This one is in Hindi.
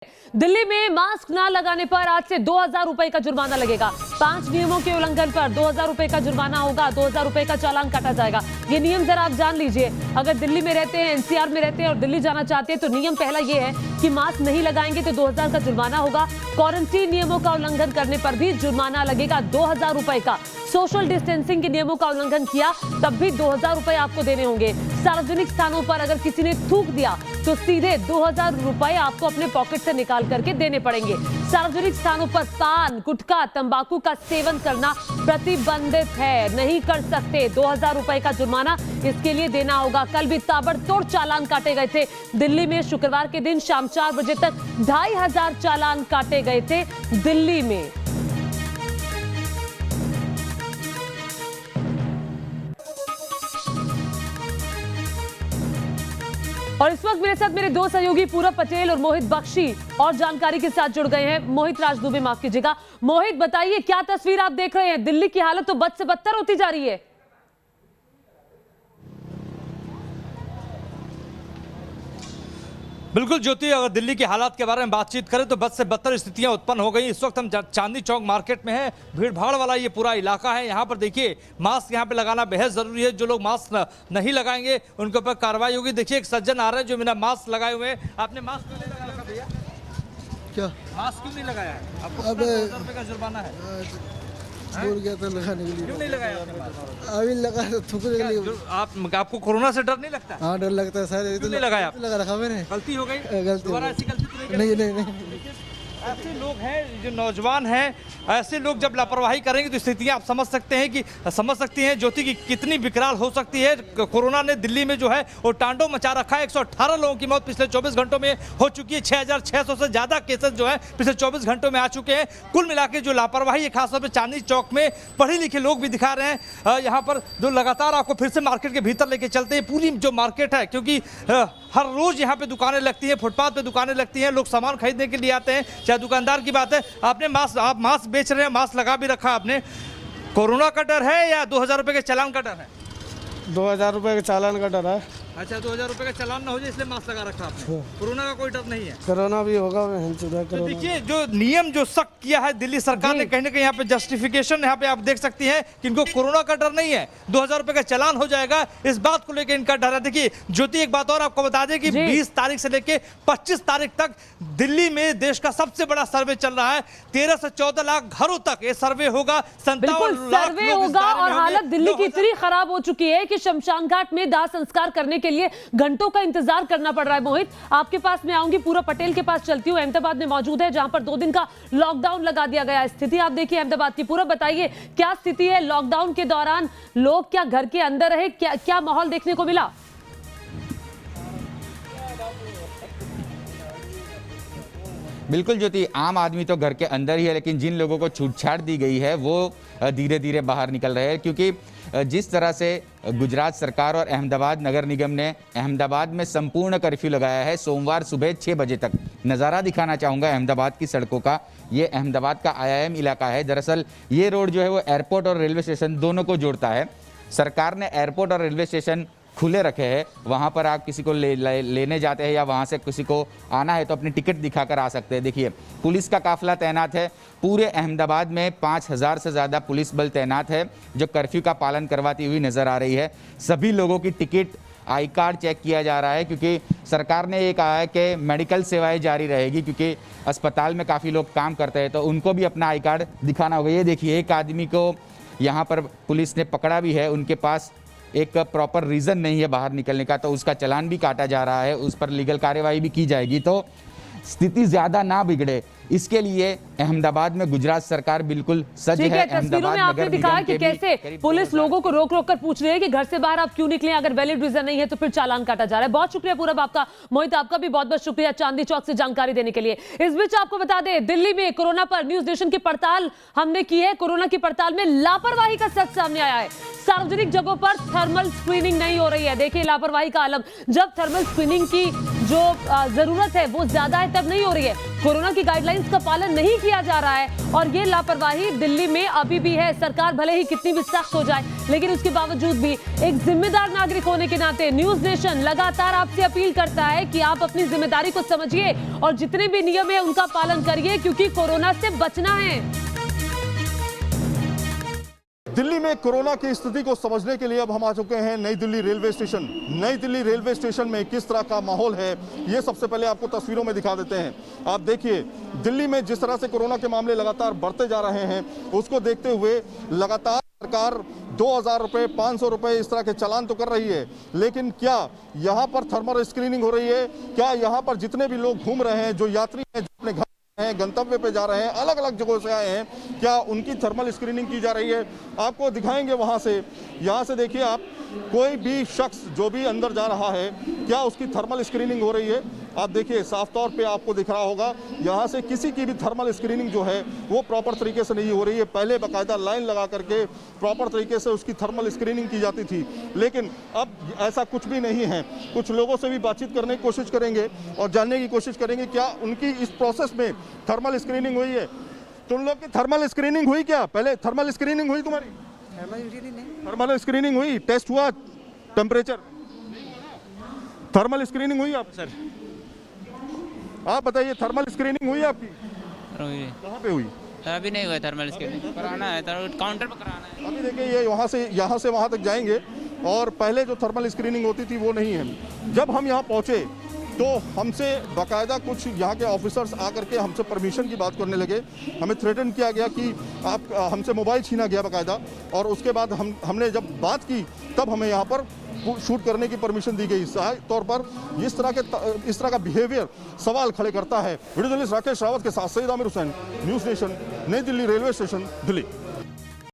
दिल्ली में मास्क ना लगाने पर आज से 2000 रुपए का जुर्माना लगेगा। 5 नियमों के उल्लंघन पर 2000 रुपए का जुर्माना होगा, 2000 रुपए का चालान काटा जाएगा। ये नियम जरा आप जान लीजिए। अगर दिल्ली में रहते हैं, एनसीआर में रहते हैं और दिल्ली जाना चाहते हैं तो नियम पहला ये है कि मास्क नहीं लगाएंगे तो 2000 का जुर्माना होगा। क्वारंटीन नियमों का उल्लंघन करने पर भी जुर्माना लगेगा 2000 रुपए का। सोशल डिस्टेंसिंग के नियमों का उल्लंघन किया तब भी 2000 रुपए आपको देने होंगे। सार्वजनिक स्थानों पर अगर किसी ने थूक दिया तो सीधे 2000 रुपए आपको अपने पॉकेट से निकाल करके देने पड़ेंगे। सार्वजनिक स्थानों पर पान, गुटखा, तंबाकू का सेवन करना प्रतिबंधित है, नहीं कर सकते। 2000 रुपए का जुर्माना इसके लिए देना होगा। कल भी ताबड़तोड़ चालान काटे गए थे। दिल्ली में शुक्रवार के दिन शाम 4 बजे तक 2500 चालान काटे गए थे दिल्ली में। और इस वक्त मेरे साथ मेरे दो सहयोगी पूरब पटेल और मोहित बख्शी और जानकारी के साथ जुड़ गए हैं। मोहित राज दुबे, माफ कीजिएगा। मोहित, बताइए क्या तस्वीर आप देख रहे हैं? दिल्ली की हालत तो बद से बदतर होती जा रही है। बिल्कुल ज्योति, अगर दिल्ली की हालात के बारे में बातचीत करें तो बद से बदतर स्थितियां उत्पन्न हो गई। इस वक्त हम चांदनी चौक मार्केट में हैं। भीड़ भाड़ वाला ये पूरा इलाका है। यहाँ पर देखिए, मास्क यहाँ पे लगाना बेहद जरूरी है। जो लोग मास्क नहीं लगाएंगे उनके ऊपर कार्रवाई होगी। देखिए, एक सज्जन आ रहे हैं जो बिना मास्क लगाए हुए हैं। आपने मास्क क्यों नहीं लगा रखा भैया? क्या मास्क क्यों नहीं लगाया है? आपको अब 2000 रुपये का जुर्माना है। भूल गया था लगाने के लिए। क्यों नहीं लगाया आपने मास्क? अभी लगा तो थूकने के लिए। आपको कोरोना से डर नहीं लगता? हाँ, डर लगता है सर। क्यों नहीं लगाया? लगा रखा मैंने। गलती हो गई? गलती दोबारा ऐसी गलती तो नहीं नहीं। ऐसे लोग हैं जो नौजवान हैं, ऐसे लोग जब लापरवाही करेंगे तो स्थितियां आप समझ सकती हैं ज्योति की कितनी विकराल हो सकती है। कोरोना ने दिल्ली में जो है वो तांडव मचा रखा है। 118 लोगों की मौत पिछले 24 घंटों में हो चुकी है। 6600 से ज़्यादा केसेस जो है पिछले 24 घंटों में आ चुके हैं। कुल मिला के जो लापरवाही है, खासतौर पर चांदनी चौक में पढ़े लिखे लोग भी दिखा रहे हैं। यहाँ पर जो लगातार आपको फिर से मार्केट के भीतर लेके चलते हैं, पूरी जो मार्केट है, क्योंकि हर रोज यहाँ पे दुकानें लगती हैं, फुटपाथ पे दुकानें लगती हैं, लोग सामान खरीदने के लिए आते हैं। चाहे दुकानदार की बात है, आप मास्क बेच रहे हैं, मास्क लगा भी रखा आपने। कोरोना का डर है या 2000 रुपए के चालान का डर है? 2000 रुपए के चालान का डर है। अच्छा, 2000 रुपए का चालान ना हो जाए इसलिए मास्क लगा रखा आपने। कोरोना का कोई डर नहीं है? कोरोना भी होगा। तो देखिए, जो नियम जो सख्त किया है दिल्ली सरकार ने, कहीं ना कहीं यहाँ पे जस्टिफिकेशन यहाँ पे आप देख सकती हैं कि इनको कोरोना का डर नहीं है। 2000 रुपए का चालान हो जाएगा, इस बात को लेकर इनका डर है। देखिए ज्योति, एक बात और आपको बता दें कि 20 तारीख से लेकर 25 तारीख तक दिल्ली में देश का सबसे बड़ा सर्वे चल रहा है। 13 से 14 लाख घरों तक ये सर्वे होगा। 57 लाख सर्वे होगा और हालत दिल्ली की इतनी खराब हो चुकी है कि शमशान घाट में दाह संस्कार करने के लिए घंटों का इंतजार करना पड़ रहा है। मोहित, आपके पास मैं आऊंगी, पूरब पटेल के पास चलती हूँ। अहमदाबाद में मौजूद है, जहां पर 2 दिन का लॉकडाउन लगा दिया गया है। स्थिति आप देखिए अहमदाबाद की। पूरब, बताइए क्या स्थिति है लॉकडाउन के दौरान? लोग क्या घर के अंदर रहे? क्या माहौल देखने को मिला? बिल्कुल ज्योति, आम आदमी तो घर के अंदर ही है, लेकिन जिन लोगों को छूट छाट दी गई है वो धीरे धीरे बाहर निकल रहे हैं। क्योंकि जिस तरह से गुजरात सरकार और अहमदाबाद नगर निगम ने अहमदाबाद में संपूर्ण कर्फ्यू लगाया है सोमवार सुबह 6 बजे तक। नज़ारा दिखाना चाहूँगा अहमदाबाद की सड़कों का। ये अहमदाबाद का IIM इलाका है। दरअसल ये रोड जो है वो एयरपोर्ट और रेलवे स्टेशन दोनों को जोड़ता है। सरकार ने एयरपोर्ट और रेलवे स्टेशन खुले रखे हैं। वहाँ पर आप किसी को लेने जाते हैं या वहाँ से किसी को आना है तो अपनी टिकट दिखाकर आ सकते हैं। देखिए, पुलिस का काफिला तैनात है। पूरे अहमदाबाद में 5000 से ज़्यादा पुलिस बल तैनात है जो कर्फ्यू का पालन करवाती हुई नज़र आ रही है। सभी लोगों की टिकट, आई कार्ड चेक किया जा रहा है, क्योंकि सरकार ने ये कहा है कि मेडिकल सेवाएं जारी रहेगी, क्योंकि अस्पताल में काफ़ी लोग काम करते हैं तो उनको भी अपना आई कार्ड दिखाना होगा। ये देखिए, एक आदमी को यहाँ पर पुलिस ने पकड़ा भी है। उनके पास एक प्रॉपर रीज़न नहीं है बाहर निकलने का, तो उसका चालान भी काटा जा रहा है, उस पर लीगल कार्रवाई भी की जाएगी। तो स्थिति ज़्यादा ना बिगड़े, इसके लिए अहमदाबाद में गुजरात सरकार बिल्कुल सज्ज है। तस्वीरों में आपने दिखाया कि कैसे पुलिस लोगों को रोक रोक कर पूछ रही है कि घर से बाहर आप क्यों निकले, अगर वैलिड रीजन नहीं है तो फिर चालान काटा जा रहा है। बहुत शुक्रिया पूरब आपका। मोहित, आपका भी बहुत बहुत शुक्रिया चांदनी चौक से जानकारी देने के लिए। इस बीच आपको बता दें, दिल्ली में कोरोना पर न्यूज नेशन की पड़ताल हमने की है। कोरोना की पड़ताल में लापरवाही का सच सामने आया है। सार्वजनिक जगहों पर थर्मल स्क्रीनिंग नहीं हो रही है। देखिए लापरवाही का आलम। जब थर्मल स्क्रीनिंग की जो जरूरत है वो ज्यादा है तब नहीं हो रही है। कोरोना की गाइडलाइंस का पालन नहीं किया जा रहा है और ये लापरवाही दिल्ली में अभी भी है। सरकार भले ही कितनी भी सख्त हो जाए, लेकिन उसके बावजूद भी एक जिम्मेदार नागरिक होने के नाते न्यूज नेशन लगातार आपसे अपील करता है कि आप अपनी जिम्मेदारी को समझिए और जितने भी नियम है उनका पालन करिए, क्योंकि कोरोना से बचना है। दिल्ली में कोरोना की स्थिति को समझने के लिए अब हम आ चुके हैं नई दिल्ली रेलवे स्टेशन। नई दिल्ली रेलवे स्टेशन में किस तरह का माहौल है, ये सबसे पहले आपको तस्वीरों में दिखा देते हैं। आप देखिए, दिल्ली में जिस तरह से कोरोना के मामले लगातार बढ़ते जा रहे हैं, उसको देखते हुए लगातार सरकार 2000 रुपये, 500 रुपये इस तरह के चालान तो कर रही है, लेकिन क्या यहाँ पर थर्मल स्क्रीनिंग हो रही है? क्या यहाँ पर जितने भी लोग घूम रहे हैं, जो यात्री हैं, जो अपने घर हैं, गंतव्य पे जा रहे हैं, अलग अलग जगहों से आए हैं, क्या उनकी थर्मल स्क्रीनिंग की जा रही है? आपको दिखाएंगे वहां से। यहाँ से देखिए आप, कोई भी शख्स जो भी अंदर जा रहा है, क्या उसकी थर्मल स्क्रीनिंग हो रही है? आप देखिए, साफ तौर पे आपको दिख रहा होगा, यहाँ से किसी की भी थर्मल स्क्रीनिंग जो है वो प्रॉपर तरीके से नहीं हो रही है। पहले बाकायदा लाइन लगा करके प्रॉपर तरीके से उसकी थर्मल स्क्रीनिंग की जाती थी, लेकिन अब ऐसा कुछ भी नहीं है। कुछ लोगों से भी बातचीत करने की कोशिश करेंगे और जानने की कोशिश करेंगे क्या उनकी इस प्रोसेस में थर्मल स्क्रीनिंग हुई है। तुम लोग की थर्मल स्क्रीनिंग हुई क्या? पहले थर्मल स्क्रीनिंग हुई तुम्हारी? थर्मल स्क्रीनिंग हुई, टेस्ट हुआ टेम्परेचर? थर्मल स्क्रीनिंग हुई आप? सर आप बताइए, थर्मल स्क्रीनिंग हुई आपकी? कहाँ पे हुई? अभी नहीं हुआ थर्मल स्क्रीनिंग, कराना है तो काउंटर पर कराना है। अभी देखिए, ये यहाँ से वहाँ तक जाएंगे और पहले जो थर्मल स्क्रीनिंग होती थी वो नहीं है। जब हम यहाँ पहुँचे तो हमसे बाकायदा कुछ यहाँ के ऑफिसर्स आकर के हमसे परमिशन की बात करने लगे। हमें थ्रेटन किया गया कि आप, हमसे मोबाइल छीना गया बाकायदा, और उसके बाद हमने जब बात की तब हमें यहाँ पर शूट करने की परमिशन दी गई। सहायक तौर पर इस तरह का बिहेवियर सवाल खड़े करता है। वीडियो जर्नलिस्ट राकेश रावत के साथ सईद आमिर हुसैन, न्यूज़ नेशन, नई दिल्ली रेलवे स्टेशन, दिल्ली।